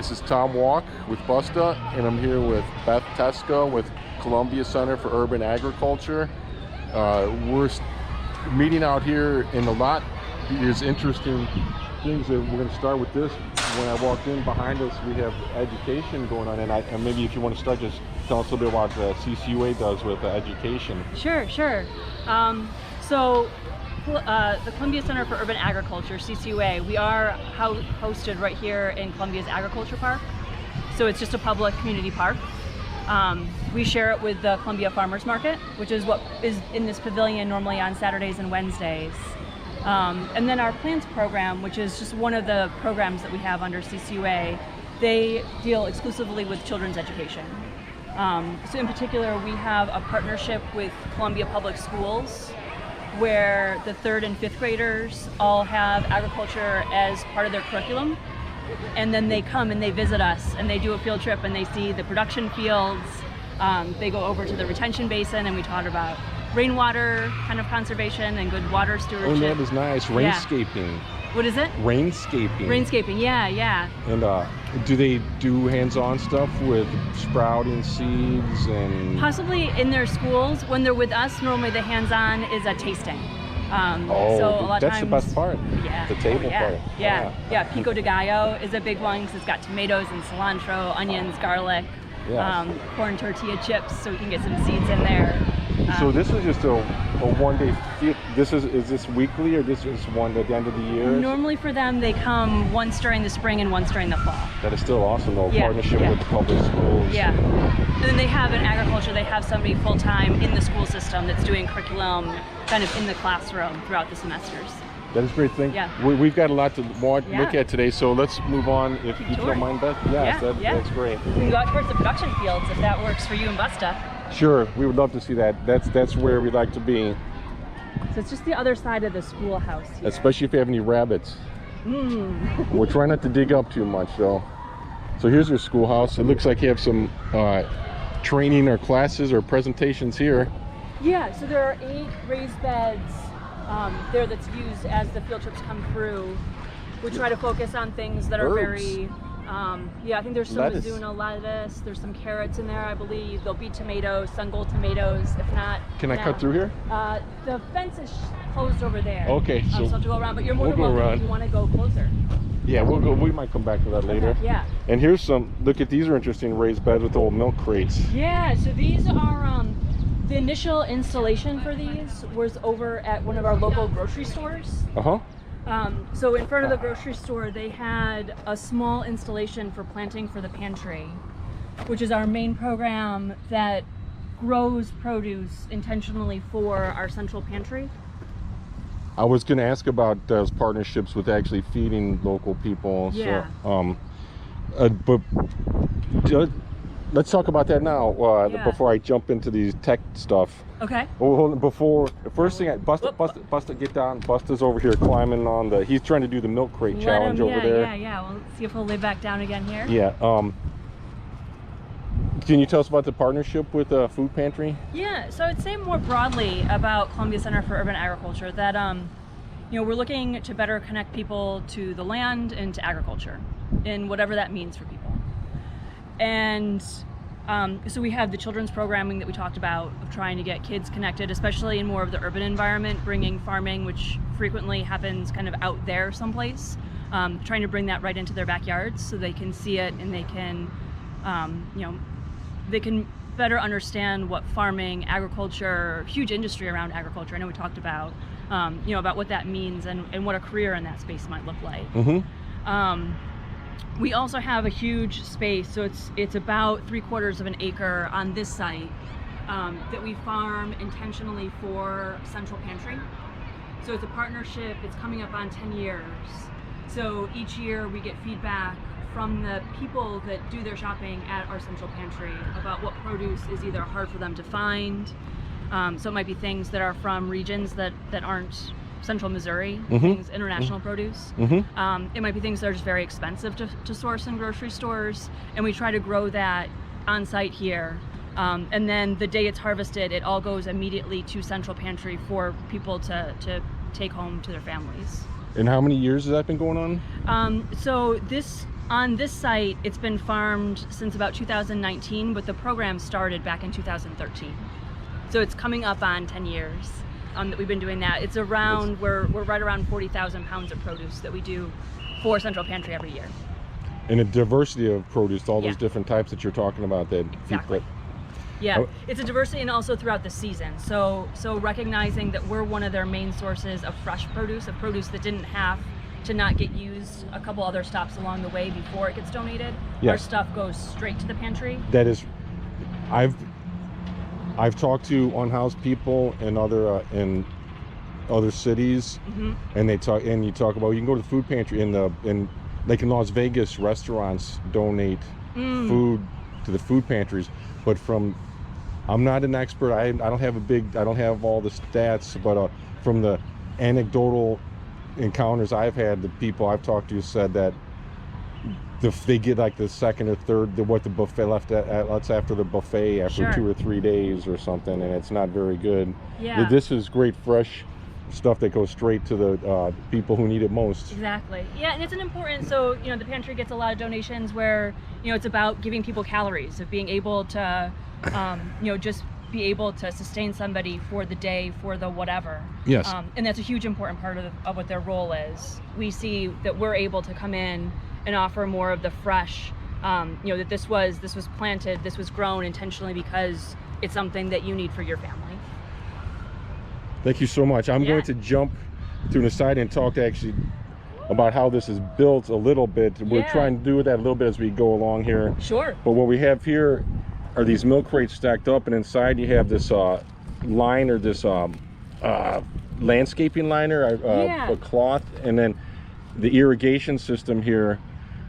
This is Tom Walk with Busta, and I'm here with Beth Teska with Columbia Center for Urban Agriculture. We're meeting out here in the lot. There's interesting things that we're going to start with this. When I walked in behind us, we have education going on, and maybe if you want to start, just tell us a little bit about what CCUA does with education. Sure. The Columbia Center for Urban Agriculture, CCUA, we are hosted right here in Columbia's Agriculture Park. So it's just a public community park. We share it with the Columbia Farmers Market, which is what is in this pavilion normally on Saturdays and Wednesdays. And then our plants program, which is just one of the programs that we have under CCUA, they deal exclusively with children's education. So in particular, we have a partnership with Columbia Public Schools, where the 3rd and 5th graders all have agriculture as part of their curriculum. And then they come and they visit us and they do a field trip and they see the production fields. They go over to the retention basin and we talk about rainwater kind of conservation and good water stewardship. Oh, that is nice. Rainscaping. Yeah. What is it? Rainscaping. Rainscaping, yeah. And do they do hands-on stuff with sprouting seeds and? Possibly in their schools. When they're with us, normally the hands-on is a tasting. So a lot that's of times, the best part. Yeah. The table part. Yeah. Pico de gallo is a big one because it's got tomatoes and cilantro, onions, garlic, corn tortilla chips, so we can get some seeds in there. So this is just a one-day field. Is this weekly, or this is one at the end of the year? Normally for them, they come once during the spring and once during the fall. That is still awesome, though. Yeah, Partnership with the public schools. Yeah. And then they have in agriculture, they have somebody full-time in the school system that's doing curriculum kind of in the classroom throughout the semesters. That is a great thing. Yeah. We've got a lot to look at today, so let's move on, if you don't mind, Beth. That's great. We can go out towards the production fields if that works for you and Busta. Sure, we would love to see that. That's where we'd like to be. So it's just the other side of the schoolhouse here. Especially if you have any rabbits. We're trying not to dig up too much, though. So here's your schoolhouse. It looks like you have some training or classes or presentations here. Yeah, so there are 8 raised beds there that's used as the field trips come through. We try to focus on things that are very, I think there's some Mizuna lettuce, there's some carrots in there, I believe. There'll be tomatoes, Sungold tomatoes, if not. Can I cut through here? The fence is closed over there. Okay, so I'll have to go around, but you're more than welcome if you want to go closer. Yeah, we'll go. We might come back to that later. Okay, yeah. And here's some, look at these are interesting raised beds with old milk crates. Yeah, so these are, the initial installation for these was over at one of our local grocery stores. So in front of the grocery store, they had a small installation for planting for the pantry, which is our main program that grows produce intentionally for our central pantry. I was going to ask about those partnerships with actually feeding local people. Yeah. But let's talk about that now, before I jump into these tech stuff. Okay. Well, hold on, the first thing, Busta, get down. Busta's over here climbing on he's trying to do the milk crate challenge over there. Yeah. Well, let's see if he'll lay back down again here. Yeah. Can you tell us about the partnership with the food pantry? Yeah, so I'd say more broadly about Columbia Center for Urban Agriculture that, we're looking to better connect people to the land and to agriculture, and whatever that means for people. And so we have the children's programming that we talked about, of trying to get kids connected, especially in more of the urban environment, bringing farming, which frequently happens kind of out there someplace, trying to bring that right into their backyards so they can see it and they can, they can better understand what farming, agriculture, huge industry around agriculture. I know we talked about, about what that means and what a career in that space might look like. We also have a huge space, so it's about 3/4 of an acre on this site that we farm intentionally for Central Pantry. So it's a partnership, it's coming up on 10 years. So each year we get feedback from the people that do their shopping at our Central Pantry about what produce is either hard for them to find. So it might be things that are from regions that aren't Central Missouri, things, international produce. It might be things that are just very expensive to source in grocery stores, and we try to grow that on site here. And then the day it's harvested, it all goes immediately to Central Pantry for people to take home to their families. And how many years has that been going on? So on this site, it's been farmed since about 2019, but the program started back in 2013. So it's coming up on 10 years that we've been doing that. It's around, we're right around 40,000 pounds of produce that we do for Central Pantry every year. And a diversity of produce, all those different types that you're talking about that Exactly. Yeah, it's a diversity, and also throughout the season. So recognizing that we're one of their main sources of fresh produce, of produce that didn't have to not get used a couple other stops along the way before it gets donated. Our stuff goes straight to the pantry. That is, I've talked to unhoused people in other cities, and you talk about, you can go to the food pantry in like in Las Vegas, restaurants donate food to the food pantries, but I'm not an expert. I don't have all the stats, but from the anecdotal encounters I've had, the people I've talked to said that they get like the second or third, what the buffet left that's after the buffet after 2 or 3 days or something, and it's not very good. Yeah. This is great fresh stuff that goes straight to the people who need it most. Exactly. Yeah, and it's an important, so the pantry gets a lot of donations where it's about giving people calories, of being able to just be able to sustain somebody for the day, for the whatever. Yes. And that's a huge important part of what their role is. We see that we're able to come in and offer more of the fresh, that this was planted, this was grown intentionally because it's something that you need for your family. Thank you so much. I'm going to jump to the side and talk actually about how this is built a little bit. We're trying to do that a little bit as we go along here. Sure. But what we have here are these milk crates stacked up, and inside you have this line, or this landscaping liner, a cloth, and then the irrigation system here.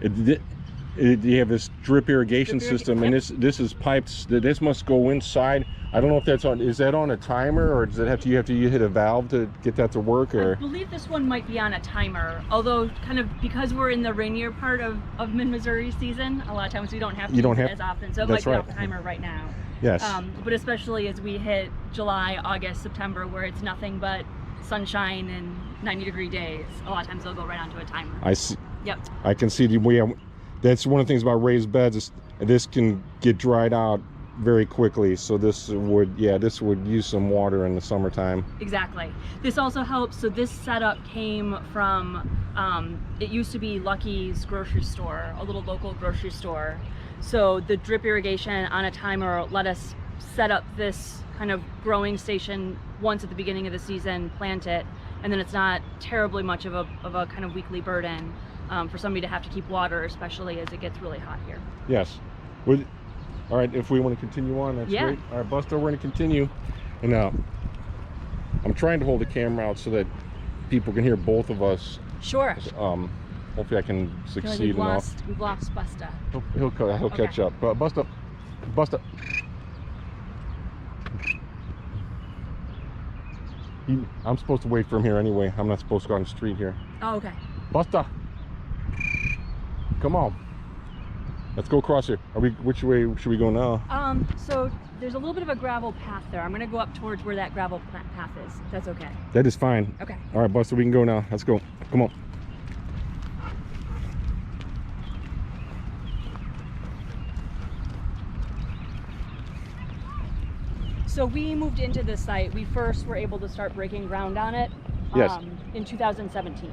You have this drip irrigation system, and this is pipes. This must go inside. I don't know if that's on. Is that on a timer, or does it have to? You have to hit a valve to get that to work, or? I believe this one might be on a timer. Although, kind of because we're in the rainier part of mid-Missouri season, a lot of times we don't have to use it as often. So it might be off the timer right now. Yes. But especially as we hit July, August, September, where it's nothing but sunshine and 90-degree days, a lot of times they'll go right onto a timer. I see. Yep. I can see that's one of the things about raised beds. This can get dried out very quickly, so this would use some water in the summertime. Exactly. This also helps. So this setup came from it used to be Lucky's grocery store, a little local grocery store. So the drip irrigation on a timer let us set up this kind of growing station once at the beginning of the season, plant it, and then it's not terribly much of a kind of weekly burden for somebody to have to keep water, especially as it gets really hot here. Yes. All right, if we want to continue on, that's great. All right, Buster, we're going to continue. And I'm trying to hold the camera out so that people can hear both of us. Sure. Hopefully I can succeed enough. We've lost Busta. He'll catch up. But Busta. I'm supposed to wait for him here anyway. I'm not supposed to go on the street here. Oh, okay. Busta, come on. Let's go across here. Which way should we go now? So there's a little bit of a gravel path there. I'm gonna go up towards where that gravel path is. That's okay. That is fine. Okay. All right, Buster, we can go now. Let's go. Come on. So we moved into this site. We first were able to start breaking ground on it in 2017.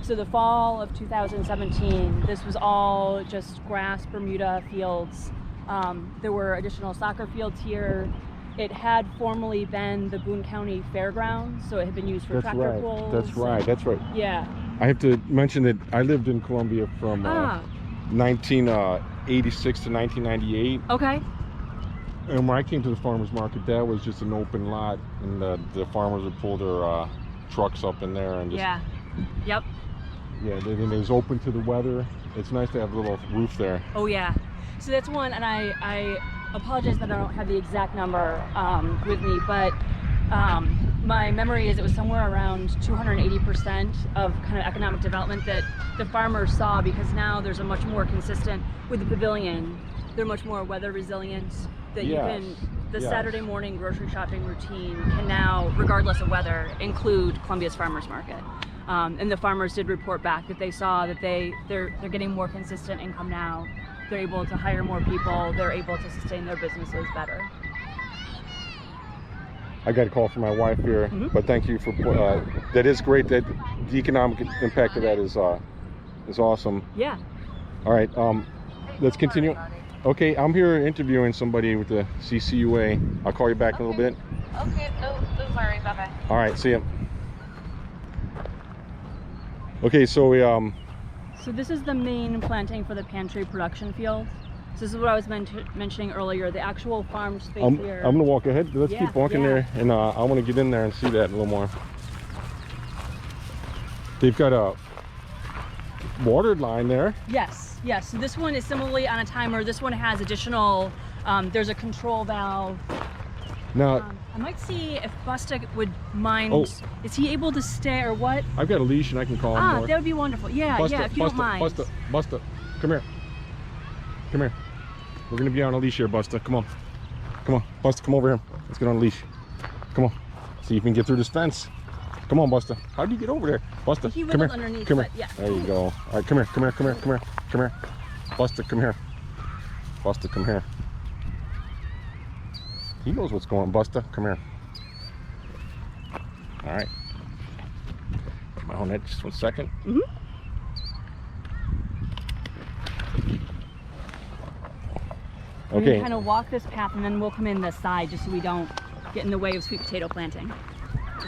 So the fall of 2017, this was all just grass Bermuda fields. There were additional soccer fields here. It had formerly been the Boone County Fairgrounds, so it had been used for tractor pulls. That's right. Yeah. I have to mention that I lived in Columbia from 1986 to 1998. Okay. And when I came to the farmer's market, that was just an open lot, and the farmers would pull their trucks up in there and just... Yep. Yeah, and it was open to the weather. It's nice to have a little roof there. Oh yeah. So that's one, and I apologize that I don't have the exact number with me, but my memory is it was somewhere around 280% of kind of economic development that the farmers saw, because now there's a much more consistent, with the pavilion, they're much more weather resilient, that you can, Saturday morning grocery shopping routine can now, regardless of weather, include Columbia's Farmers Market. And the farmers did report back that they saw that they're getting more consistent income now. They're able to hire more people. They're able to sustain their businesses better. I got a call from my wife here, but thank you for that. Is great. That the economic impact of that is awesome. Yeah. All right, let's continue. Okay, I'm here interviewing somebody with the CCUA. I'll call you back in a little bit. Okay, no worry. Bye bye. All right, see ya. Okay, so we So this is the main planting for the pantry production field. So this is what I was mentioning earlier. The actual farm space here. I'm gonna walk ahead. Let's keep walking there, and I want to get in there and see that a little more. They've got a watered line there. Yes. So this one is similarly on a timer. This one has additional. There's a control valve. Now, I might see if Busta would mind. Oh. Is he able to stay or what? I've got a leash and I can call him. That would be wonderful. Yeah, Busta, if you don't mind. Busta, come here. Come here. We're gonna be on a leash here, Busta. Come on. Busta, come over here. Let's get on a leash. Come on. See if you can get through this fence. Come on, Busta. How do you get over there? Busta, He come here. underneath, Come here. but yeah. There you go. All right, come here. Busta, come here. Busta, come here. He knows what's going on. Busta, come here. All right. Come on, that just 1 second. And Okay. we kind of walk this path, and then we'll come in this side just so we don't get in the way of sweet potato planting.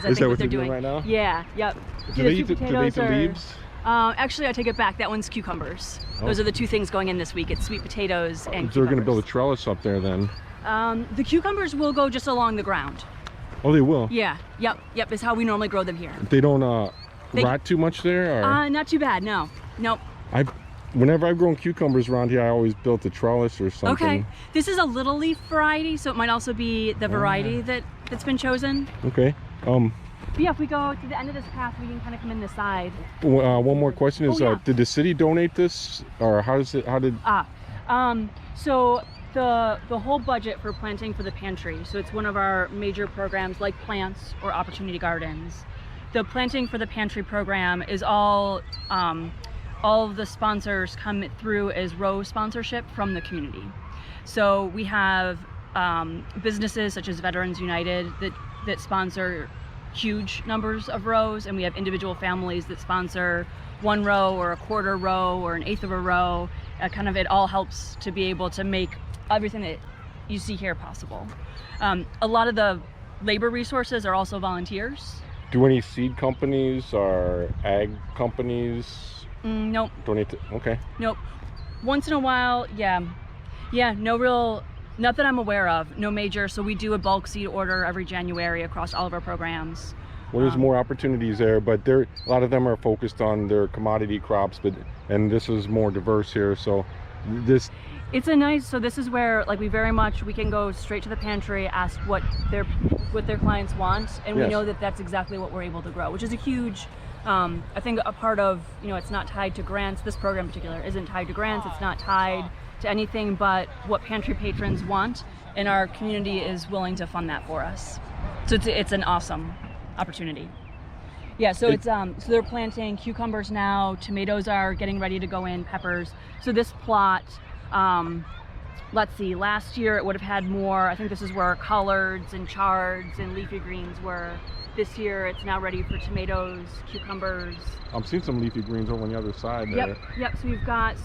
Is that what they're doing right now? Yeah. Yep. Do they eat the leaves? Actually, I take it back. That one's cucumbers. Those are the two things going in this week. It's sweet potatoes and They're going to build a trellis up there then. The cucumbers will go just along the ground. Oh, they will? Yeah. Yep. Is how we normally grow them here. They don't rot too much there? Or? Not too bad. No. Nope. Whenever I've grown cucumbers around here, I always built a trellis or something. Okay. This is a little leaf variety, so it might also be the variety that's been chosen. Okay. But yeah, if we go to the end of this path, we can kind of come in this side. One more question is, did the city donate this, or how did? So the whole budget for planting for the pantry, so it's one of our major programs like plants or opportunity gardens. The planting for the pantry program is all of the sponsors come through as row sponsorship from the community. So we have businesses such as Veterans United that sponsor huge numbers of rows, and we have individual families that sponsor 1 row or a quarter row or 1/8 of a row. It all helps to be able to make everything that you see here possible. A lot of the labor resources are also volunteers. Do any seed companies or ag companies Nope. donate to? Okay. Nope. Once in a while, yeah, not that I'm aware of, no major. So we do a bulk seed order every January across all of our programs. Well, there's more opportunities there, but a lot of them are focused on their commodity crops, and this is more diverse here. So this. It's a nice. So this is where we can go straight to the pantry, ask what their clients want, and we know that that's exactly what we're able to grow, which is a huge. I think a part of, it's not tied to grants. This program in particular isn't tied to grants. It's not tied to anything but what pantry patrons want, and our community is willing to fund that for us. So it's an awesome opportunity. Yeah, so so they're planting cucumbers now, tomatoes are getting ready to go in, peppers. So this plot, let's see, last year it would have had more. I think this is where collards and chards and leafy greens were. This year it's now ready for tomatoes, cucumbers. I'm seeing some leafy greens over on the other side there. Yep. So we've got,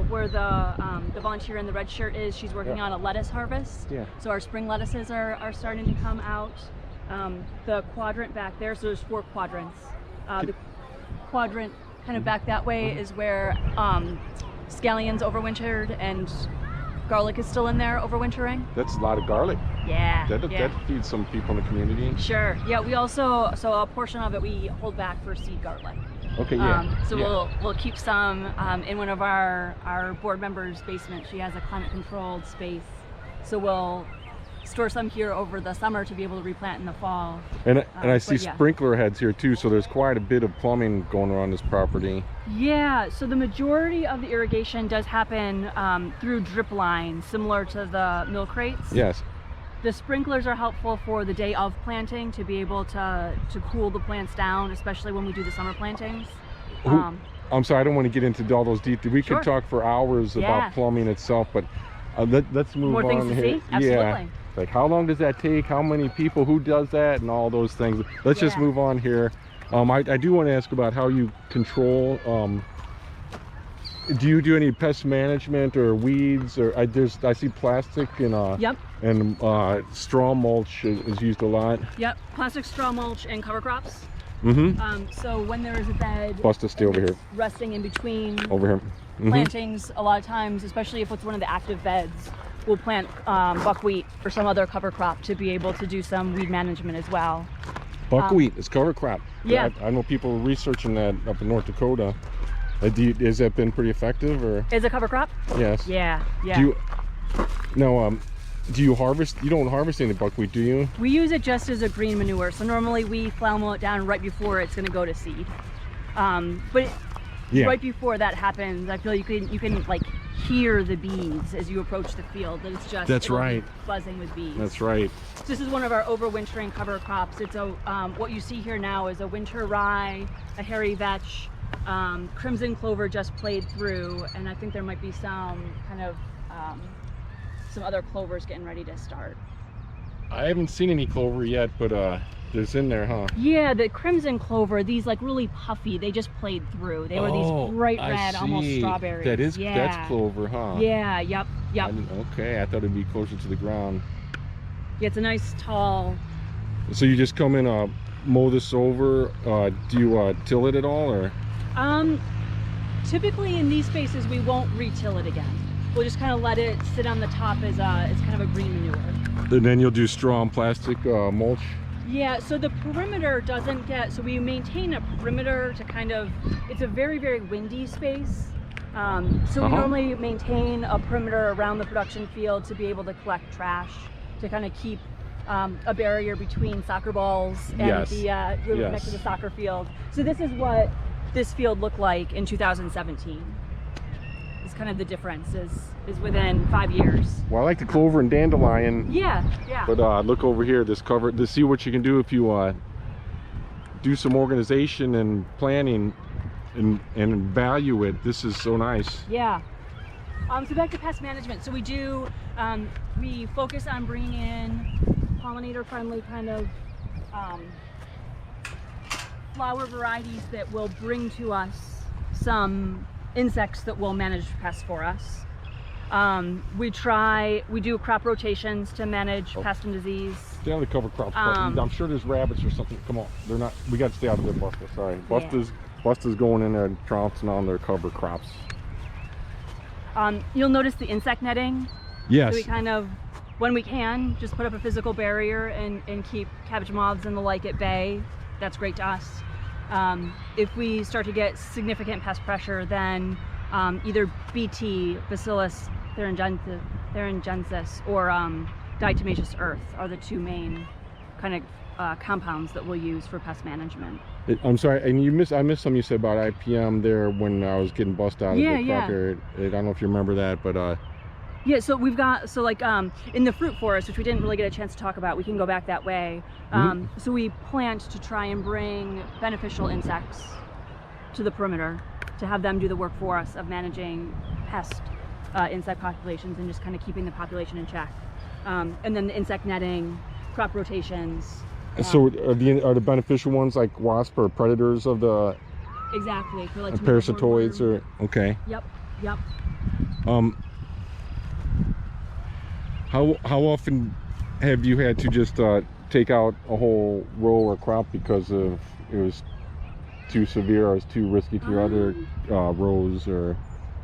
where the volunteer in the red shirt is, she's working on a lettuce harvest. Yeah. So our spring lettuces are starting to come out. The quadrant back there, so there's 4 quadrants. The quadrant kind of back that way is where scallions overwintered and garlic is still in there overwintering. That's a lot of garlic. Yeah. That feeds some people in the community. Sure. Yeah, we also, so a portion of it we hold back for seed garlic. Okay, yeah. We'll keep some in one of our board members' basement. She has a climate controlled space. So we'll store some here over the summer to be able to replant in the fall. And I see sprinkler heads here too, so there's quite a bit of plumbing going around this property. Yeah, so the majority of the irrigation does happen through drip lines, similar to the milk crates. Yes. The sprinklers are helpful for the day of planting to be able to cool the plants down, especially when we do the summer plantings. I'm sorry, I don't want to get into all those details. We Sure. could talk for hours about plumbing itself, but let's move More on things to here. see? Absolutely. Yeah, like how long does that take? How many people? Who does that? And all those things. Let's just move on here. I do want to ask about how you control. Do you do any pest management or weeds? Or I see plastic and Yep. and straw mulch is used a lot. Yep. Plastic straw mulch and cover crops. Mm-hmm. So when there is a bed, Busta, stay over here. resting in between Over here. Mm-hmm. plantings, a lot of times, especially if it's one of the active beds, we'll plant buckwheat or some other cover crop to be able to do some weed management as well. Buckwheat is cover crop. Yeah. I know people researching that up in North Dakota. Has that been pretty effective, or? Is a cover crop? Yes. Yeah. Yeah. Do you harvest? You don't harvest any buckwheat, do you? We use it just as a green manure. So normally we flower mow it down right before it's going to go to seed. But right before that happens, I feel you can like hear the bees as you approach the field. That it's just buzzing with bees. That's right. So this is one of our overwintering cover crops. It's a what you see here now is a winter rye, a hairy vetch, crimson clover just played through, and I think there might be some kind of some other clovers getting ready to start. I haven't seen any clover yet, but there's in there, huh? Yeah, the crimson clover, these like really puffy, they just played through. They were these bright red, almost strawberries. That's clover, huh? Yeah, yep. Okay, I thought it'd be closer to the ground. Yeah, it's a nice tall. So you just come in, mow this over. Do you till it at all, or? Typically in these spaces we won't re-till it again. We'll just kind of let it sit on the top as it's kind of a green manure. And then you'll do straw and plastic mulch? Yeah, so the perimeter doesn't get, so we maintain a perimeter to kind of, it's a very, very windy space. So we normally maintain a perimeter around the production field to be able to collect trash, to kind of keep a barrier between soccer balls and the next to the soccer field. So this is what this field looked like in 2017. It's kind of the difference is within 5 years. Well, I like the clover and dandelion. Yeah. But look over here, this cover, to see what you can do if you do some organization and planning and value it. This is so nice. Yeah. So back to pest management. So we do, we focus on bringing in pollinator-friendly kind of flower varieties that will bring to us some insects that will manage pests for us. We do crop rotations to manage pest and disease. Stay on the cover crops. I'm sure there's rabbits or something. Come on, they're not. We got to stay out of there, Busta. Sorry, Busta's going in there and trouncing on their cover crops. You'll notice the insect netting. Yes. So we kind of, when we can, just put up a physical barrier and keep cabbage moths and the like at bay. That's great to us. If we start to get significant pest pressure, then either BT, Bacillus thuringiensis, or diatomaceous earth are the two main kind of compounds that we'll use for pest management. I'm sorry, and I missed something you said about IPM there when I was getting bussed out of the crop area. I don't know if you remember that, but yeah, so we've got, so like in the fruit forest, which we didn't really get a chance to talk about, we can go back that way. So we plant to try and bring beneficial insects to the perimeter, to have them do the work for us of managing pest insect populations and just kind of keeping the population in check. And then the insect netting, crop rotations. So are the beneficial ones like wasp or predators of the exactly for like parasitoids or okay. Yep. How often have you had to just take out a whole row or crop because of it was too severe or it was too risky to your other rows, or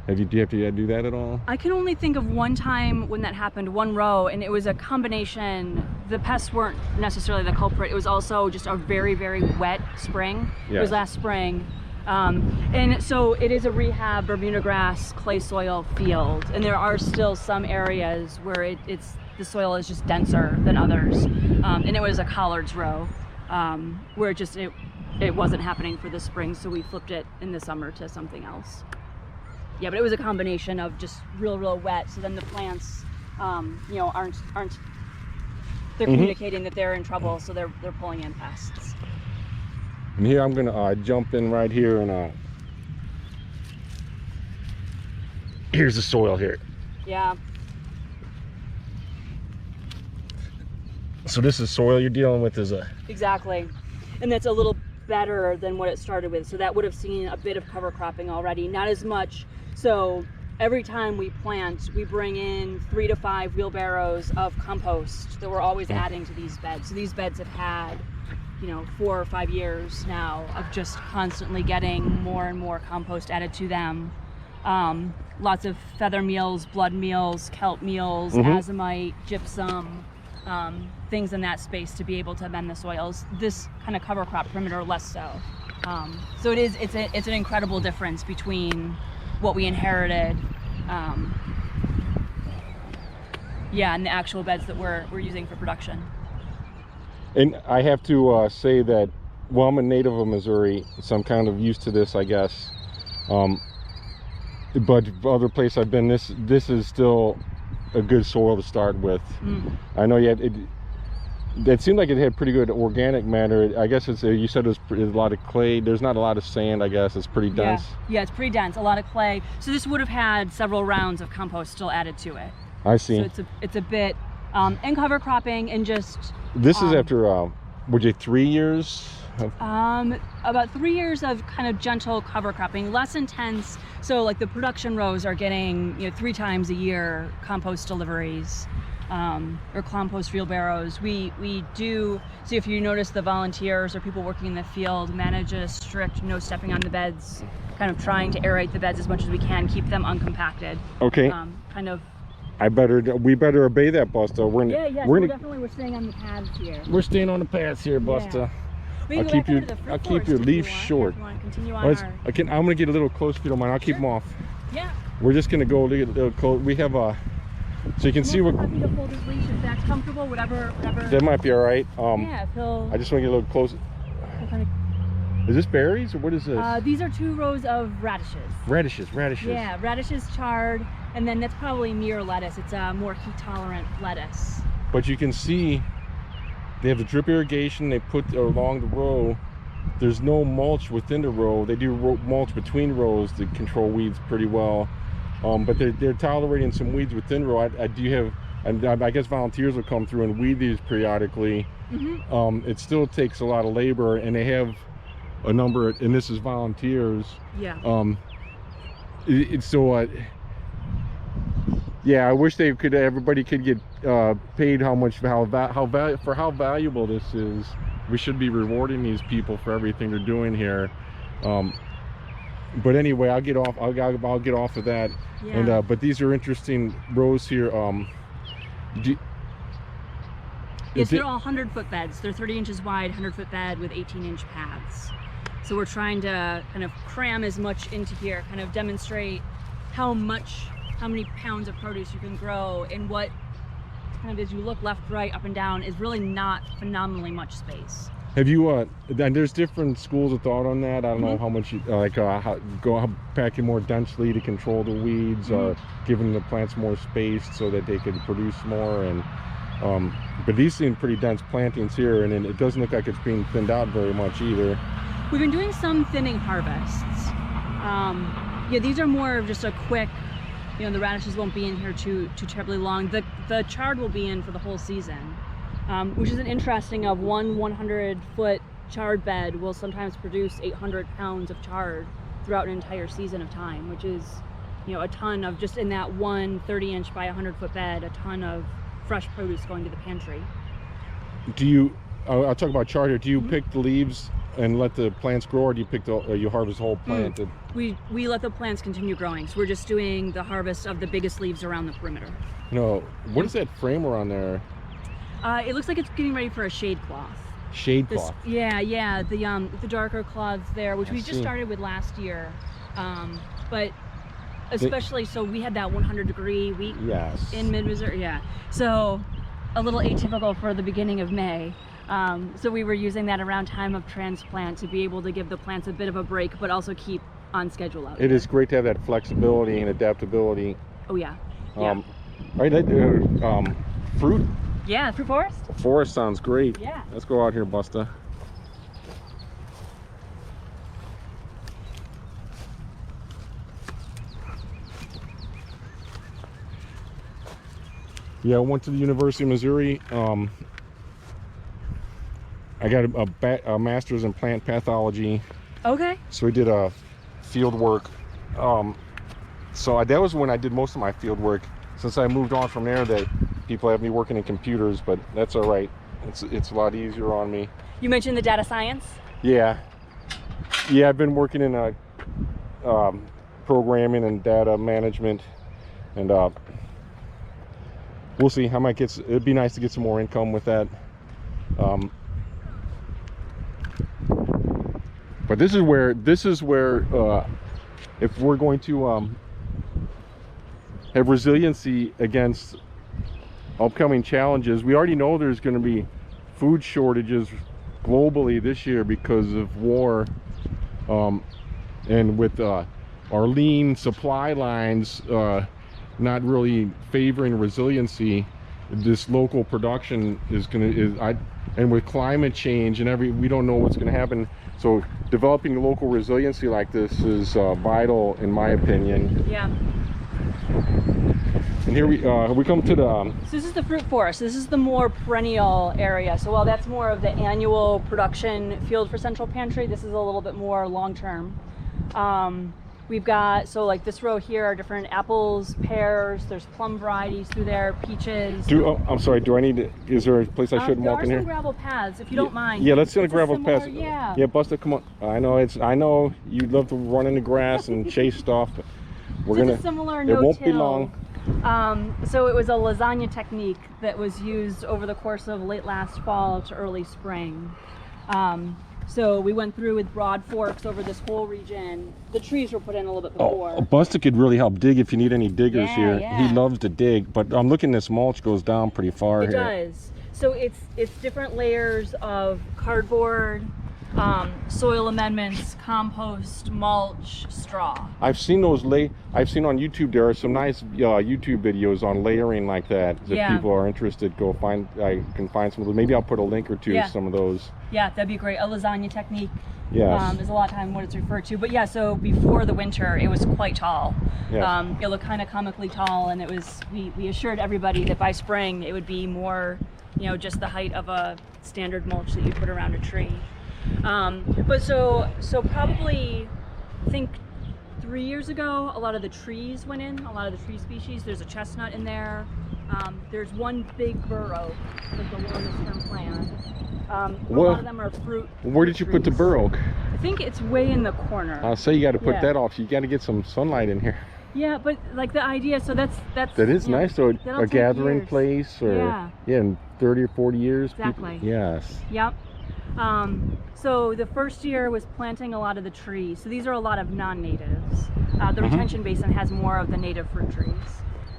do you have to do that at all? I can only think of one time when that happened, one row, and it was a combination. The pests weren't necessarily the culprit. It was also just a very, very wet spring. It was last spring. And so it is a rehab Bermuda grass clay soil field, and there are still some areas where the soil is just denser than others. And it was a collards row where it wasn't happening for the spring, so we flipped it in the summer to something else. Yeah, but it was a combination of just real wet, so then the plants aren't they're communicating that they're in trouble, so they're pulling in pests. And here I'm gonna jump in right here, and here's the soil here. Yeah. So this is soil you're dealing with, is a Exactly. And that's a little better than what it started with. So that would have seen a bit of cover cropping already, not as much. So every time we plant, we bring in 3 to 5 wheelbarrows of compost that we're always adding to these beds. So these beds have had, you know, 4 or 5 years now of just constantly getting more and more compost added to them. Lots of feather meals, blood meals, kelp meals, azomite, gypsum, things in that space to be able to amend the soils. This kind of cover crop perimeter, less so. So it's an incredible difference between what we inherited, and the actual beds that we're using for production. And I have to say that, well, I'm a native of Missouri, so I'm kind of used to this, I guess. But other place I've been, this is still a good soil to start with. I know it seemed like it had pretty good organic matter. I guess you said it was a lot of clay. There's not a lot of sand, I guess. It's pretty dense. Yeah, it's pretty dense, a lot of clay. So this would have had several rounds of compost still added to it. I see. So it's a bit, and cover cropping, and just... This is after, would you 3 years? About 3 years of kind of gentle cover cropping, less intense. So like the production rows are getting, 3 times a year compost deliveries, or compost wheelbarrows. We do, so if you notice, the volunteers or people working in the field manage a strict no stepping on the beds, kind of trying to aerate the beds as much as we can, keep them uncompacted. Okay. Kind of. We better obey that, Busta. We're staying on the paths here. We're staying on the paths here, Busta. Yeah. I'll keep your leaves short. I'm gonna get a little close if you don't mind. I'll keep them off. Yeah. We're just gonna go a little close. We have so you can see what. Happy to hold his leash if that's comfortable. Whatever. That might be all right. Yeah. I just want to get a little close. Is this berries or what is this? These are 2 rows of radishes. Radishes. Yeah, radishes charred, and then that's probably mere lettuce. It's a more heat tolerant lettuce. But you can see they have the drip irrigation they put along the row. There's no mulch within the row. They do mulch between rows to control weeds pretty well. But they're tolerating some weeds within the row. I guess volunteers will come through and weed these periodically. It still takes a lot of labor, and they have a number, and this is volunteers. Yeah. Yeah, I wish everybody could get paid how valuable this is. We should be rewarding these people for everything they're doing here. But anyway, I'll get off of that. Yeah. And but these are interesting rows here. Yes, they're all 100-foot beds. They're 30 inches wide, 100-foot bed with 18-inch paths. So we're trying to kind of cram as much into here, kind of demonstrate how many pounds of produce you can grow, and what kind of, as you look left, right, up and down, is really not phenomenally much space. Have you and there's different schools of thought on that. I don't know how much you packing more densely to control the weeds, or giving the plants more space so that they could produce more. And but these seem pretty dense plantings here, and it doesn't look like it's being thinned out very much either. We've been doing some thinning harvests. Yeah, these are more of just a quick, the radishes won't be in here too terribly long. The chard will be in for the whole season, which is an interesting of 100-foot chard bed will sometimes produce 800 pounds of chard throughout an entire season of time, which is, a ton of, just in that one 30-inch by 100-foot bed, a ton of fresh produce going to the pantry. I'll talk about chard here. Do you pick the leaves and let the plants grow, or do you harvest the whole plant? We let the plants continue growing, so we're just doing the harvest of the biggest leaves around the perimeter. What is that frame around there? It looks like it's getting ready for a shade cloth. Shade cloth? Yeah, the darker cloths there, which we just started with last year. But especially, so we had that 100-degree week in mid-Missouri. Yeah, so a little atypical for the beginning of May. So we were using that around time of transplant to be able to give the plants a bit of a break, but also keep on schedule out. It is great to have that flexibility and adaptability. Oh yeah. All right, fruit. Yeah, fruit forest. Forest sounds great. Yeah. Let's go out here, Busta. Yeah, I went to the University of Missouri. I got a master's in plant pathology. Okay. So we did a field work. That was when I did most of my field work. Since I moved on from there, that people have me working in computers, but that's all right. It's a lot easier on me. You mentioned the data science. Yeah, I've been working in programming and data management, and we'll see. I might get. It'd be nice to get some more income with that. But this is where if we're going to have resiliency against upcoming challenges, we already know there's going to be food shortages globally this year because of war, and with our lean supply lines not really favoring resiliency, this local production and with climate change and we don't know what's going to happen. So developing local resiliency like this is vital, in my opinion. Yeah. And here we come to the. So this is the fruit forest. This is the more perennial area. So while that's more of the annual production field for Central Pantry, this is a little bit more long term. We've got, so like this row here are different apples, pears, there's plum varieties through there, peaches. I'm sorry, do I need to, is there a place I shouldn't walk in here? There are some gravel paths, if you don't mind. Yeah, let's see the gravel paths. Yeah. Yeah, Busta, come on. I know you love to run in the grass and chase stuff, but It's a similar no-till. It won't be long. So it was a lasagna technique that was used over the course of late last fall to early spring. So we went through with broad forks over this whole region. The trees were put in a little bit before. Busta could really help dig if you need any diggers here. Yeah. He loves to dig, but I'm looking, this mulch goes down pretty far It here. does. So it's different layers of cardboard, soil amendments, compost, mulch, straw. I've seen I've seen on YouTube, there are some nice YouTube videos on layering like that. If people are interested, I can find some of those. Maybe I'll put a link or two to some of those. Yeah, that'd be great. A lasagna technique. Yes. Is a lot of time what it's referred to. But yeah, so before the winter, it was quite tall. Yes. It looked kind of comically tall, and it was. We assured everybody that by spring it would be more, just the height of a standard mulch that you put around a tree. But so probably, I think 3 years ago, a lot of the trees went in. A lot of the tree species. There's a chestnut in there. There's one big bur oak, like the longest term plant. A lot of them are fruit. Where did you put the bur oak? I think it's way in the corner. I'll say you got to put that off. You got to get some sunlight in here. Yeah, but like the idea, so that is nice. So a gathering place, or in 30 or 40 years. Exactly. Yes. Yep. So the first year was planting a lot of the trees. So these are a lot of non-natives. The retention basin has more of the native fruit trees.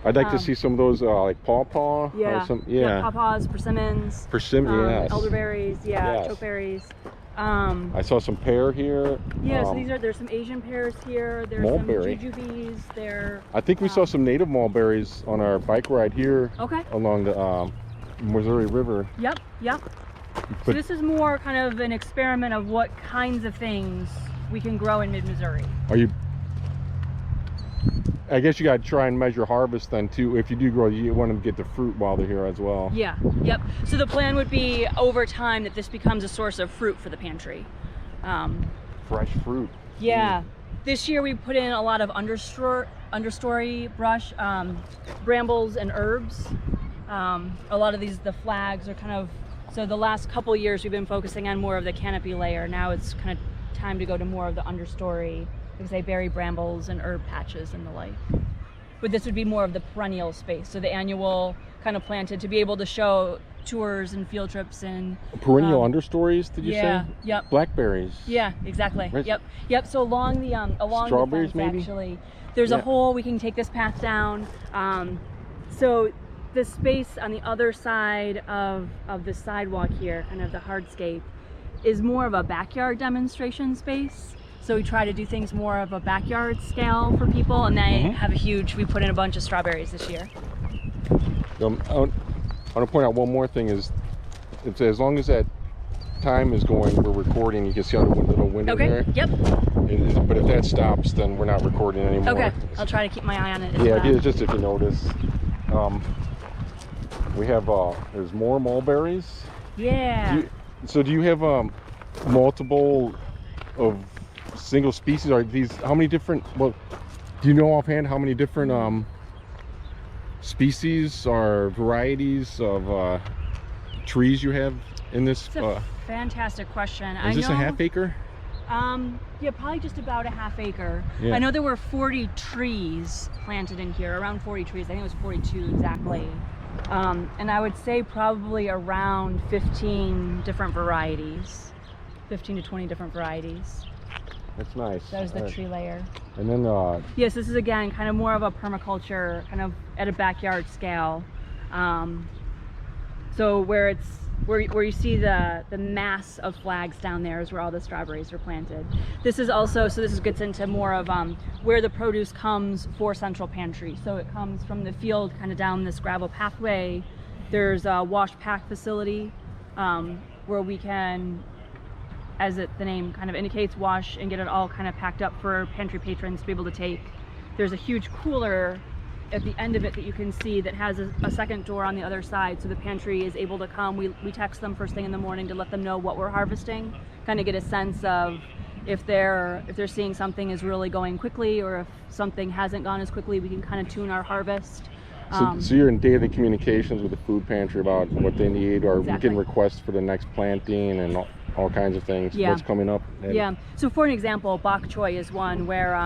I'd like to see some of those like pawpaw. Pawpaws, persimmons. Yes. Elderberries, chokeberries. I saw some pear here. Yeah, so there's some Asian pears here. There's mulberry. some jujubes. I think we saw some native mulberries on our bike ride here. Okay. Along the Missouri River. Yep. So this is more kind of an experiment of what kinds of things we can grow in mid-Missouri. I guess you got to try and measure harvest then too. If you do grow, you want to get the fruit while they're here as well. Yeah, yep. So the plan would be over time that this becomes a source of fruit for the pantry. Fresh fruit. Yeah. This year we put in a lot of understory brush, brambles and herbs. A lot of the flags are kind of, so the last couple years we've been focusing on more of the canopy layer. Now it's kind of time to go to more of the understory, because they bury brambles and herb patches and the like. But this would be more of the perennial space, so the annual kind of planted to be able to show tours and field trips and perennial understories. Did you say? Yep. Blackberries. Yeah, exactly. Yep. So along the strawberries, the fence, maybe? actually, there's a hole. We can take this path down. So the space on the other side of the sidewalk here, kind of the hardscape, is more of a backyard demonstration space. So we try to do things more of a backyard scale for people, and they have we put in a bunch of strawberries this year. want to point out one more thing is, it's as long as that time is going, we're recording. You can see on the little window there. Yep. But if that stops, then we're not recording anymore. Okay. I'll try to keep my eye on it. As Yeah, well. just if you notice. We have, there's more mulberries. Yeah. So do you have multiple of single species? Are these, how many different, well, do you know offhand how many different species or varieties of trees you have in this? It's a fantastic question. Is this a half acre? Yeah, probably just about a half acre. Yeah. I know there were 40 trees planted in here, around 40 trees. I think it was 42 exactly. And I would say probably around 15 different varieties, 15 to 20 different varieties. That's nice. There's the tree layer. And then yes, this is again kind of more of a permaculture, kind of at a backyard scale. So where you see the mass of flags down there is where all the strawberries are planted. This is also, so this gets into more of where the produce comes for Central Pantry. So it comes from the field kind of down this gravel pathway. There's a wash pack facility where we can, as the name kind of indicates, wash and get it all kind of packed up for pantry patrons to be able to take. There's a huge cooler at the end of it that you can see that has a second door on the other side, so the pantry is able to come. We text them first thing in the morning to let them know what we're harvesting, kind of get a sense of if they're seeing something is really going quickly, or if something hasn't gone as quickly, we can kind of tune our harvest. so you're in daily communications with the food pantry about what they need, or Exactly. we can request for the next planting and all kinds of things. Yeah. What's coming up? Yeah, so for an example, bok choy is one where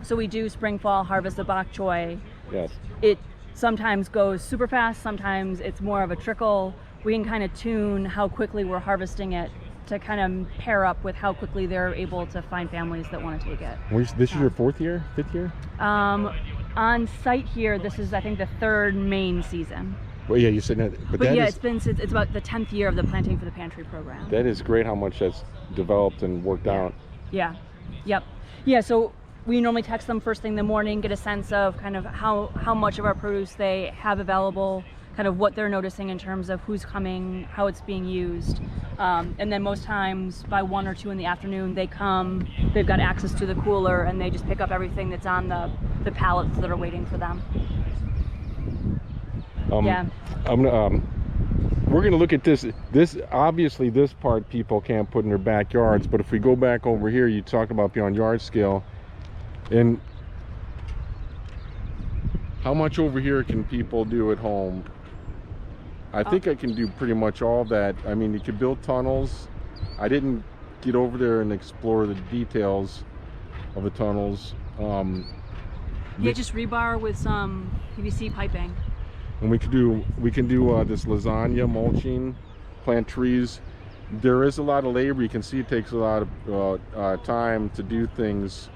so we do spring fall harvest of bok choy. Yes. It sometimes goes super fast, sometimes it's more of a trickle. We can kind of tune how quickly we're harvesting it to kind of pair up with how quickly they're able to find families that want to take it. This is your fifth year? On site here, this is I think the third main season. Well, yeah, you said that, but that yeah, is, it's about the 10th year of the Planting for the Pantry program. that is great how much that's developed and worked out. Yeah, yep. Yeah, so we normally text them first thing in the morning, get a sense of kind of how much of our produce they have available, kind of what they're noticing in terms of who's coming, how it's being used. And then most times by 1 or 2 in the afternoon, they come, they've got access to the cooler, and they just pick up everything that's on the pallets that are waiting for them. Yeah. We're gonna look at this. Obviously this part people can't put in their backyards, but if we go back over here, you talk about beyond yard scale, and how much over here can people do at home? I think I can do pretty much all that. I mean, you could build tunnels. I didn't get over there and explore the details of the tunnels. Yeah, just rebar with some PVC piping. And we can do this lasagna mulching, plant trees. There is a lot of labor. You can see it takes a lot of time to do things.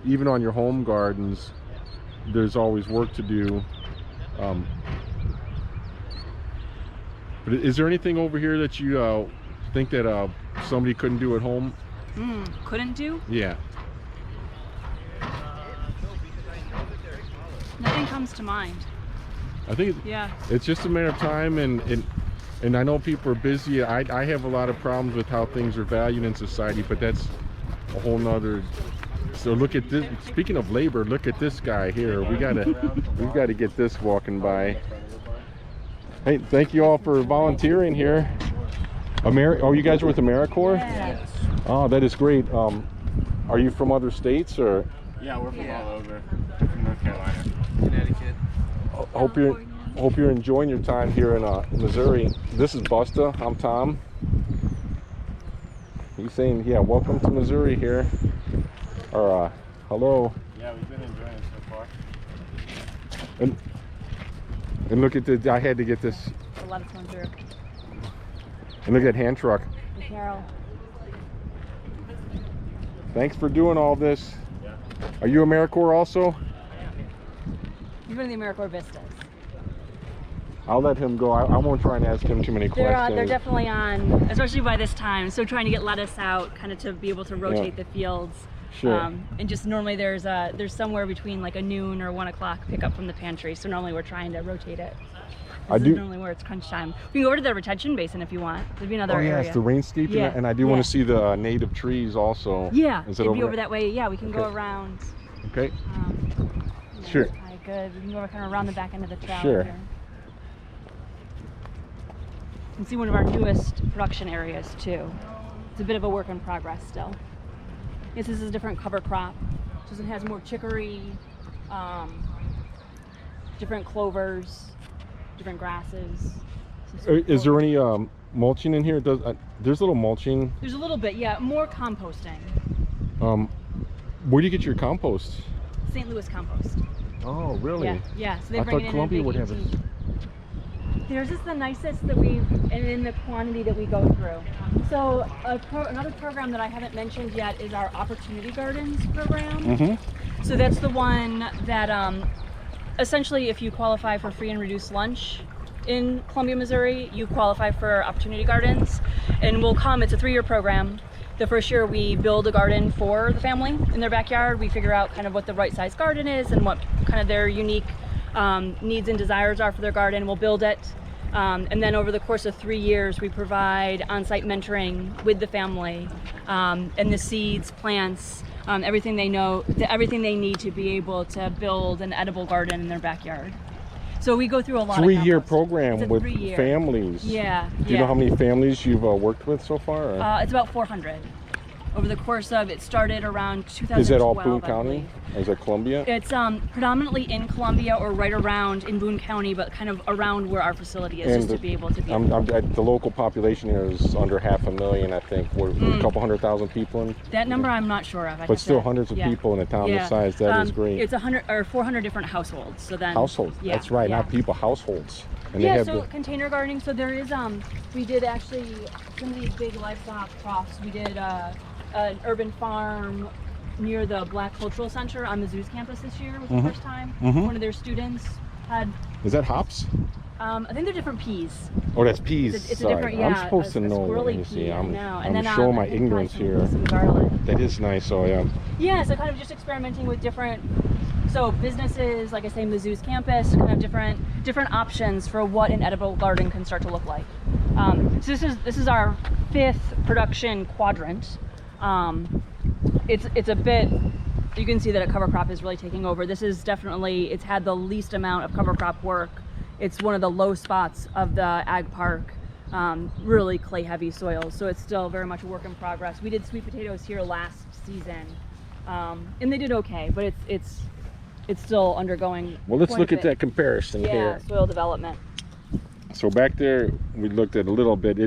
Even on your home gardens, there's always work to do. But is there anything over here that you think that somebody couldn't do at home? Couldn't do? Yeah. Nothing comes to mind. I think it's just a matter of time, and I know people are busy. I have a lot of problems with how things are valued in society, but that's a whole nother. So look at this. Speaking of labor, look at this guy here. We've got to get this walking by. Hey, thank you all for volunteering here. Oh, you guys are with AmeriCorps? Yeah. Oh, that is great. Are you from other states or? Yeah, we're from all over. We're from North Carolina, Connecticut. Hope you're enjoying your time here in Missouri. This is Busta. I'm Tom. He's saying, yeah, welcome to Missouri here. Or hello. Yeah, we've been enjoying it so far. And look at this. I had to get this. A lot of fun through. And look at that hand truck. Hey, Carol. Thanks for doing all this. Yeah. Are you AmeriCorps also? You've been in the AmeriCorps Vistas. I'll let him go. I won't try and ask him too many questions. They're definitely on, especially by this time. So trying to get lettuce out, kind of to be able to rotate the fields. Sure. And just normally there's somewhere between like a noon or 1 o'clock pickup from the pantry. So normally we're trying to rotate it. I This do. is normally where it's crunch time. We can go over to the retention basin if you want. There'd be another Oh yeah, area. it's the rainscape, Yeah, and I do want to see the native trees also. Yeah, Is it it'd be over there? that way. Yeah, we can go Okay. around. Okay. Yeah, Sure. that's probably good. We can go kind of around the back end of the trail. Sure. Here. You can see one of our newest production areas too. It's a bit of a work in progress still. Yes, this is a different cover crop. So it has more chicory, different clovers, different grasses. Is there any mulching in here? It does there's a little mulching. There's a little bit, yeah, more composting. Where do you get your compost? St. Louis compost. Oh, really? Yeah, yeah. So they I bring thought it in Columbia in a would big have it. ET. Theirs is the nicest that we've, and in the quantity that we go through. So another program that I haven't mentioned yet is our Opportunity Gardens program. Mm-hmm. So that's the one that essentially if you qualify for free and reduced lunch in Columbia, Missouri, you qualify for Opportunity Gardens. And we'll come, it's a 3-year program. The first year we build a garden for the family in their backyard. We figure out kind of what the right size garden is and what kind of their unique needs and desires are for their garden. We'll build it. And then over the course of 3 years, we provide on-site mentoring with the family and the seeds, plants, everything they know, everything they need to be able to build an edible garden in their backyard. So we go through a lot of 3-year compost. program It's a with 3-year. families. Yeah. Do you know how many families you've worked with so far? Or? It's about 400. Over the course of, it started around 2012. Is that all Boone I County? believe. Or is that Columbia? It's predominantly in Columbia or right around in Boone County, but kind of around where our facility is, just to be able to be. The local population here is under 500,000, I think. We're a couple 100,000 people in. That number I'm not sure of. But still hundreds of people in a town this size. That is great. It's 100 or 400 different households. So then Households. Yeah, That's right. yeah. Not people. Households. And Yeah, they have so container gardening. So there is we did actually some of these big livestock crops. We did an urban farm near the Black Cultural Center on Mizzou's campus this year. Was the first time. One of their students had. Is that hops? I think they're different peas. Oh, that's peas. It's a Sorry. different, yeah. I'm supposed to know. Squirrely Let me see. pea, I'm and then, showing my I think ignorance probably here. some garlic. That is nice. Oh yeah. Yeah, so kind of just experimenting with different, so businesses, like I say, Mizzou's campus, kind of different options for what an edible garden can start to look like. So this is our 5th production quadrant. It's a bit, you can see that a cover crop is really taking over. This is definitely, it's had the least amount of cover crop work. It's one of the low spots of the ag park, really clay heavy soils. So it's still very much a work in progress. We did sweet potatoes here last season, and they did okay, but it's still undergoing. Well, let's quite look a at bit. that comparison Yeah, here. soil development. So back there, we looked at a little bit.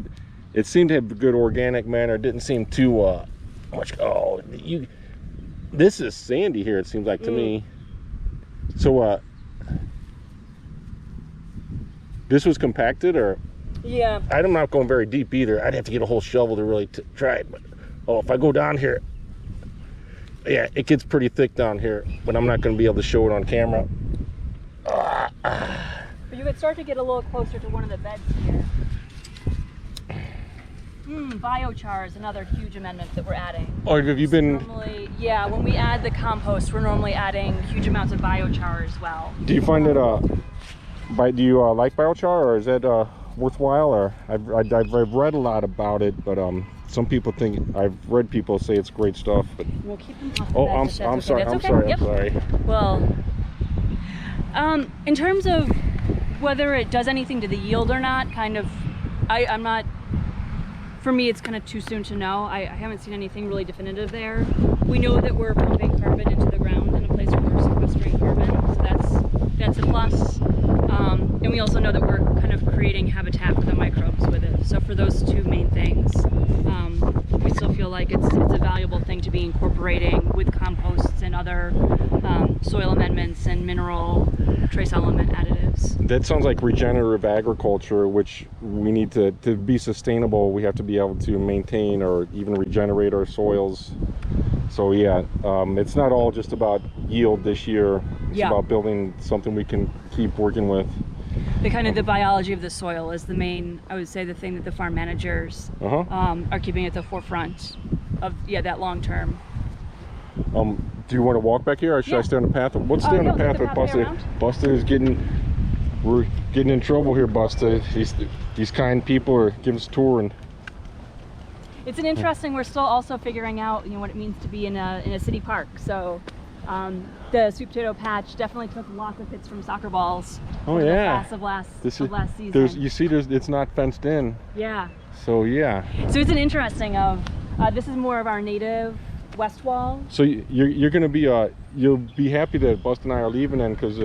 It seemed to have a good organic manner. It didn't seem too much. Oh, this is sandy here. It seems like to me. So this was compacted, or Yeah. I'm not going very deep either. I'd have to get a whole shovel to really try it. But if I go down here, yeah, it gets pretty thick down here. But I'm not going to be able to show it on camera. But you could start to get a little closer to one of the beds here. Biochar is another huge amendment that we're adding. Or have you been? Normally, yeah, when we add the compost, we're normally adding huge amounts of biochar as well. Do you find it do you like biochar, or is that worthwhile? Or I've read a lot about it, but some people think, I've read people say it's great stuff. But We'll keep them off the oh, bed, I'm if that's sorry. okay. I'm That's sorry. okay. I'm sorry. Yep. Well, in terms of whether it does anything to the yield or not, kind of, I'm not. For me, it's kind of too soon to know. I haven't seen anything really definitive there. We know that we're pumping carbon into the ground in a place where we're sequestering carbon, so that's a plus. And we also know that we're kind of creating habitat for the microbes with it. So for those two main things, we still feel like it's a valuable thing to be incorporating with composts and other soil amendments and mineral trace element additives. That sounds like regenerative agriculture, which we need to be sustainable. We have to be able to maintain or even regenerate our soils. So yeah, it's not all just about yield this year. It's about building something we can keep working with. The biology of the soil is the main, I would say, the thing that the farm managers are keeping at the forefront of that long term. Do you want to walk back here, or should I stay on the path? Let's stay on the path with Buster. Buster is getting We're getting in trouble here, Busta. These kind people are giving us a tour, and it's an interesting. We're still also figuring out, what it means to be in a city park. So, the sweet potato patch definitely took lots of hits from soccer balls. Oh over yeah, the class of last season. It's not fenced in. Yeah. So yeah. So it's an interesting this is more of our native west wall. So you're gonna be you'll be happy that Busta and I are leaving then, because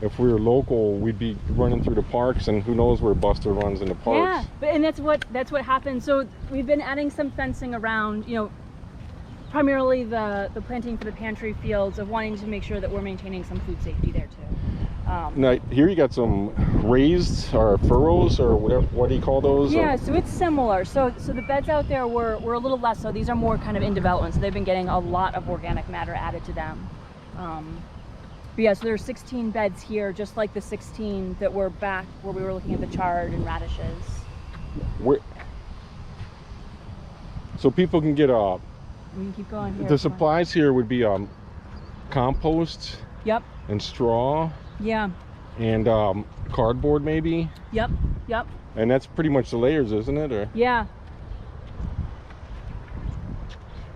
if we were local, we'd be running through the parks, and who knows where Busta runs in the parks. Yeah, and that's what happened. So we've been adding some fencing around, primarily the planting for the pantry fields, of wanting to make sure that we're maintaining some food safety there too. Now here you got some raised or furrows or whatever. What do you call those? Yeah, so it's similar. So the beds out there were a little less. So these are more kind of in development. So they've been getting a lot of organic matter added to them. But yeah, so there's 16 beds here, just like the 16 that were back where we were looking at the chard and radishes. So people can get We can keep going here. the supplies here would be compost. Yep. And straw. Yeah. And cardboard maybe. Yep. And that's pretty much the layers, isn't it? Or yeah.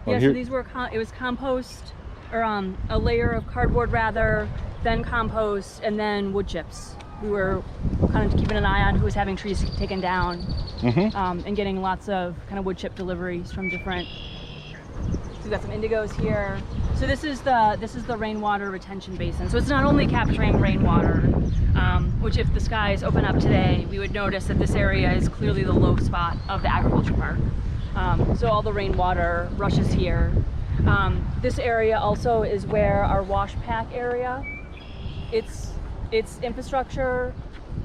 Well, Yeah. here, So these were it was compost, or a layer of cardboard rather, then compost, and then wood chips. We were kind of keeping an eye on who was having trees taken down, and getting lots of kind of wood chip deliveries from different. So we've got some indigos here. So this is the rainwater retention basin. So it's not only capturing rainwater, which if the skies open up today, we would notice that this area is clearly the low spot of the agriculture park. So all the rainwater rushes here. This area also is where our wash pack area, it's infrastructure,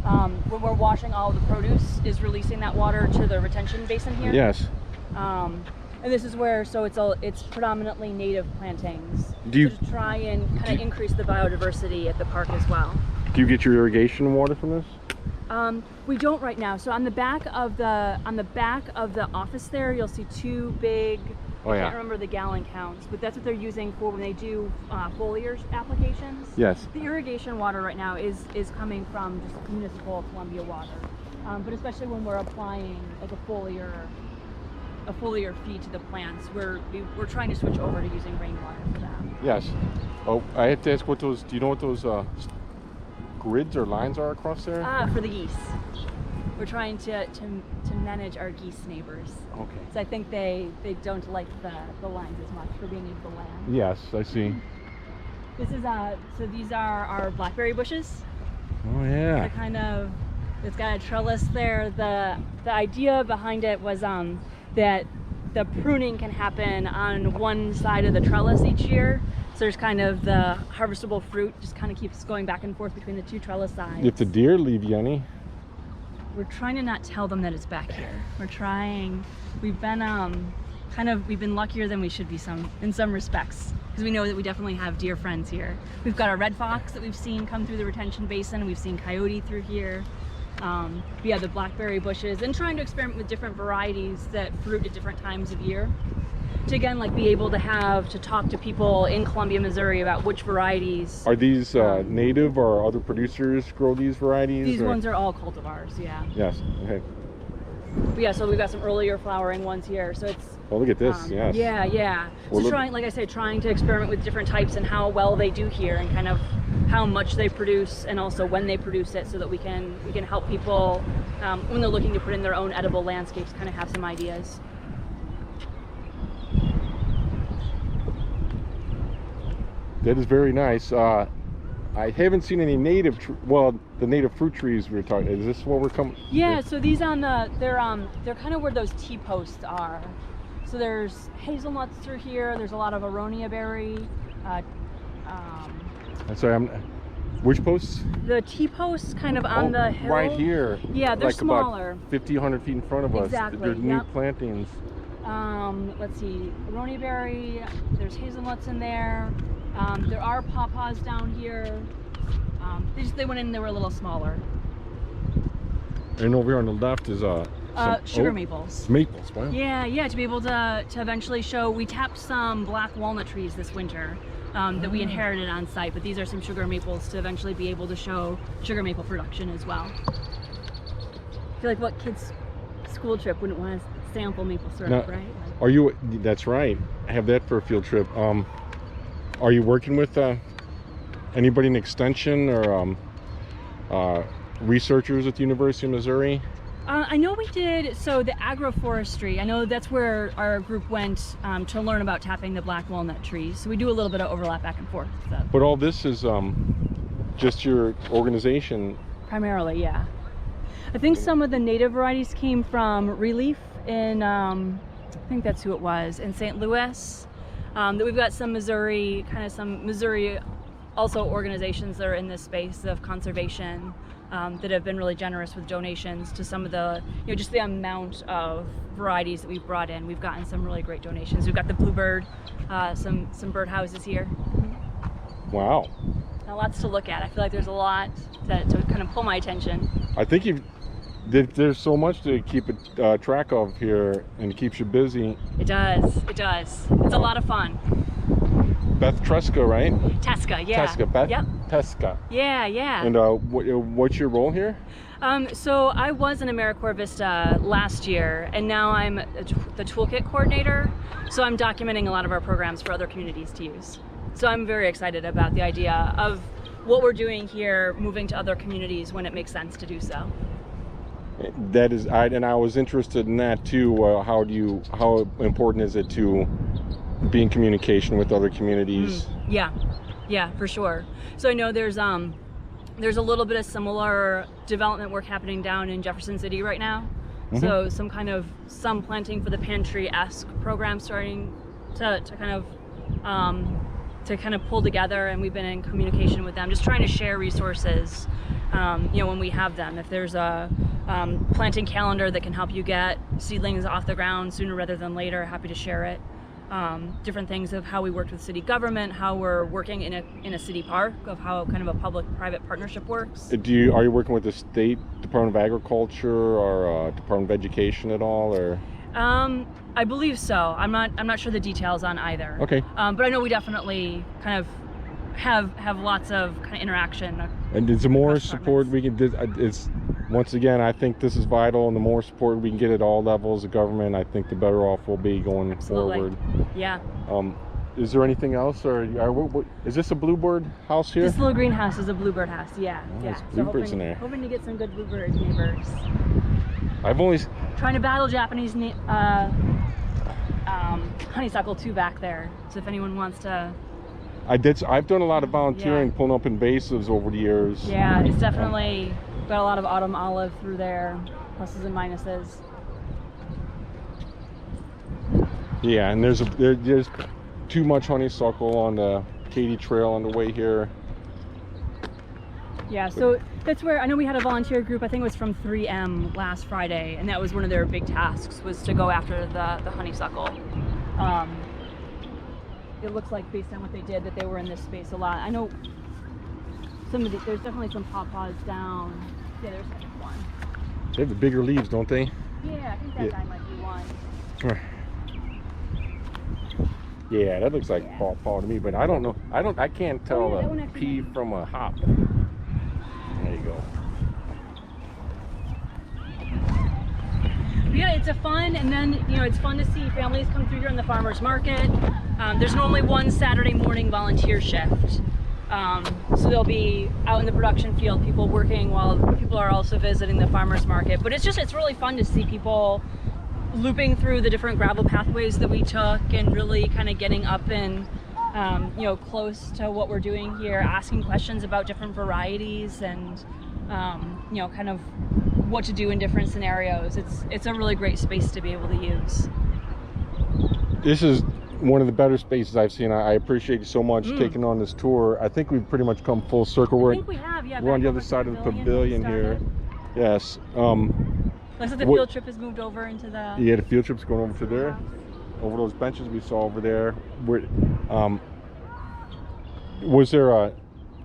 when we're washing all of the produce, is releasing that water to the retention basin here. yes. And this is where, so it's predominantly native plantings. Do you to try and kind of increase the biodiversity at the park as well. Do you get your irrigation water from this? We don't right now. So on the back of the office there, you'll see two big. Oh, I yeah. can't remember the gallon counts, but that's what they're using for when they do foliar applications. Yes. The irrigation water right now is coming from just municipal Columbia water, but especially when we're applying like a foliar feed to the plants, we're trying to switch over to using rainwater for that. Yes. Oh, I have to ask what those. Do you know what those grids or lines are across there? For the geese. We're trying to manage our geese neighbors. Okay. So I think they don't like the lines as much for being able to land. Yes, I see. This is so these are our blackberry bushes. Oh yeah. They're kind of, it's got a trellis there. The idea behind it was that the pruning can happen on one side of the trellis each year. So there's kind of the harvestable fruit just kind of keeps going back and forth between the two trellis sides. If the deer leave you any. We're trying to not tell them that it's back here. We're trying. We've been we've been luckier than we should be in some respects, because we know that we definitely have deer friends here. We've got a red fox that we've seen come through the retention basin. We've seen coyote through here. Yeah, the blackberry bushes, and trying to experiment with different varieties that fruit at different times of year. To again, like, be able to talk to people in Columbia, Missouri about which varieties. Are these native, or other producers grow these varieties? These ones are all cultivars, yeah. Yes. Okay. But yeah, so we've got some earlier flowering ones here. So it's. Oh, look at this. Yes. Yeah. Well, So like I said, trying to experiment with different types and how well they do here, and kind of how much they produce, and also when they produce it, so that we can help people when they're looking to put in their own edible landscapes, kind of have some ideas. That is very nice. I haven't seen any native, the native fruit trees we were talking. Is this what we're coming? Yeah. So these they're kind of where those T-posts are. So there's hazelnuts through here. There's a lot of aronia berry. I'm sorry. Which posts? The T-posts kind of on the hill. Right here. Yeah, they're like smaller. About 50, 100 feet in front of us. Exactly, They're new yep. plantings. Let's see, aronia berry. There's hazelnuts in there. There are pawpaws down here. They went in. They were a little smaller. And over here on the left is sugar maples. Maples, wow. Yeah. To be able to eventually show. We tapped some black walnut trees this winter, that we inherited on site, but these are some sugar maples to eventually be able to show sugar maple production as well. I feel like what kid's school trip wouldn't want to sample maple syrup, Now, right? are you? That's right. Have that for a field trip. Are you working with anybody in extension or researchers at the University of Missouri? I know we did, so the agroforestry, I know that's where our group went to learn about tapping the black walnut trees. So we do a little bit of overlap back and forth. So. But all this is just your organization. Primarily, yeah. I think some of the native varieties came from Relief in, I think that's who it was, in St. Louis. That we've got some Missouri, also organizations that are in this space of conservation that have been really generous with donations to some of the, just the amount of varieties that we've brought in. We've gotten some really great donations. We've got the bluebird, some bird houses here. Wow. Now, lots to look at. I feel like there's a lot to kind of pull my attention. I think there's so much to keep track of here, and it keeps you busy. It does. It does. It's a lot of fun. Beth Tresca, right? Tesca, yeah. Tesca, Beth Yep. Tesca. Yeah, yeah. And what's your role here? So I was in AmeriCorps Vista last year, and now I'm the toolkit coordinator. So I'm documenting a lot of our programs for other communities to use. So I'm very excited about the idea of what we're doing here, moving to other communities when it makes sense to do so. That is, I was interested in that too. How important is it to be in communication with other communities? Yeah, for sure. So I know there's a little bit of similar development work happening down in Jefferson City right now. Mm-hmm. So some planting for the pantry-esque program starting to kind of pull together, and we've been in communication with them, just trying to share resources. When we have them, if there's a planting calendar that can help you get seedlings off the ground sooner rather than later, happy to share it. Different things of how we worked with city government, how we're working in a city park, of how kind of a public-private partnership works. Are you working with the state Department of Agriculture or Department of Education at all, or? I believe so. I'm not sure the details on either. Okay. But I know we definitely kind of have lots of kind of interaction. And the more support we can, it's once again, I think this is vital, and the more support we can get at all levels of government, I think the better off we'll be going forward. Yeah. Is there anything else, or is this a bluebird house here? This little greenhouse is a bluebird house. Yeah. Oh, yeah. there's bluebirds in there. Hoping to get some good bluebird neighbors. I've only trying to battle Japanese honeysuckle too back there. So if anyone wants to. I've done a lot of volunteering, pulling up invasives over the years. Yeah, it's definitely got a lot of autumn olive through there, pluses and minuses. Yeah, and there's too much honeysuckle on the Katy Trail on the way here. Yeah, so that's where I know we had a volunteer group. I think it was from 3M last Friday, and that was one of their big tasks, was to go after the honeysuckle. It looks like, based on what they did, that they were in this space a lot. I know there's definitely some pawpaws down. Yeah, there's one. They have the bigger leaves, don't they? Yeah, I think that guy might be one. Yeah, that looks like pawpaw to me, but I don't know. I can't tell a pea from a hop. There you go. Yeah, it's it's fun to see families come through here in the farmers market. There's normally one Saturday morning volunteer shift. So they'll be out in the production field, people working while people are also visiting the farmers market. But it's really fun to see people looping through the different gravel pathways that we took, and really kind of getting up and close to what we're doing here, asking questions about different varieties, and kind of what to do in different scenarios. It's a really great space to be able to use. This is one of the better spaces I've seen. I appreciate you so much taking on this tour. I think we've pretty much come full circle. I think we have, yeah. We're on the other side of the pavilion here. Yes. Looks like the field trip has moved over into the... Yeah, the field trip's going over to there. Over those benches we saw over there.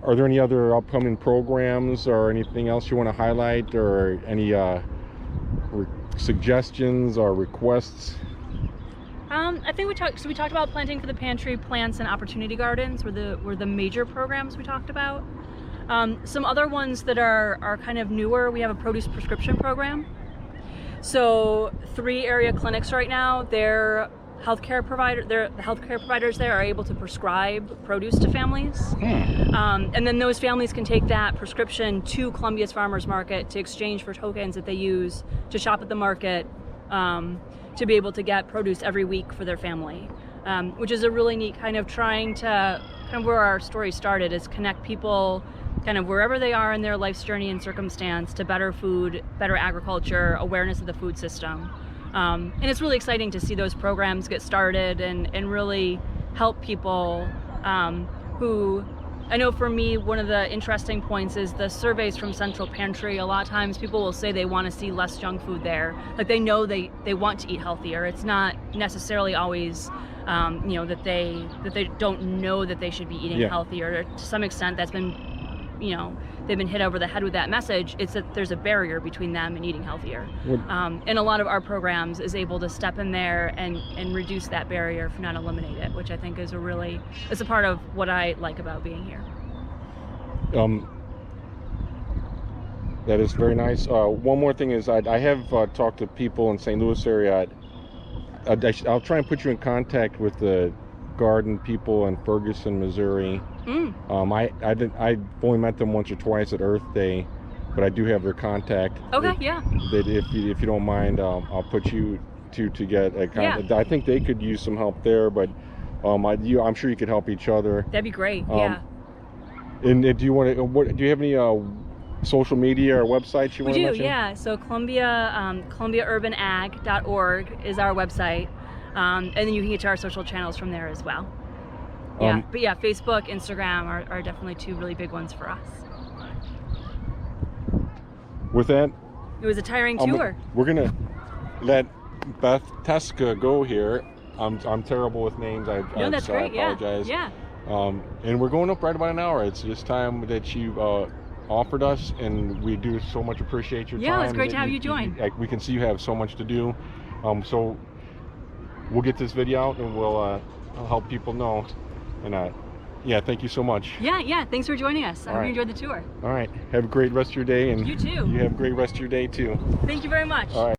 Are there any other upcoming programs or anything else you want to highlight, or any suggestions or requests? I think we talked about planting for the pantry, plants, and opportunity gardens were the major programs we talked about. Some other ones that are kind of newer, we have a produce prescription program. So 3 area clinics right now, the healthcare providers there are able to prescribe produce to families. And then those families can take that prescription to Columbia's Farmers Market to exchange for tokens that they use to shop at the market, to be able to get produce every week for their family, which is a really neat kind of where our story started, is connect people kind of wherever they are in their life's journey and circumstance to better food, better agriculture, awareness of the food system. And it's really exciting to see those programs get started and really help people who, I know for me, one of the interesting points is the surveys from Central Pantry. A lot of times people will say they want to see less junk food there. Like they know they want to eat healthier. It's not necessarily always that they don't know that they should be eating healthier. To some extent that's been, they've been hit over the head with that message. It's that there's a barrier between them and eating healthier. And a lot of our programs is able to step in there and reduce that barrier, if not eliminate it, which I think is it's a part of what I like about being here. That is very nice. One more thing is I have talked to people in St. Louis area. I'll try and put you in contact with the garden people in Ferguson, Missouri. I've only met them once or twice at Earth Day, but I do have their contact. Okay, yeah. That if you don't mind, I'll put you to get a contact. I think they could use some help there, but I'm sure you could help each other. That'd be great. Yeah. And do you want to? Do you have any social media or websites you want to mention? We do, yeah. So ColumbiaUrbanAg.org is our website, and then you can get to our social channels from there as well. Yeah, but yeah, Facebook, Instagram are definitely 2 really big ones for us. With that, it was a tiring tour. We're gonna let Beth Teska go here. I'm terrible with names. That's great. I apologize. Yeah. And we're going up right about an hour. It's just time that you offered us, and we do so much appreciate your time. Yeah, it's great to have you join. We can see you have so much to do. So we'll get this video out and we'll help people know. And thank you so much. Yeah. Thanks for joining us. I hope you enjoyed the tour. All right. Have a great rest of your day. And you too. You have a great rest of your day too. Thank you very much. All right.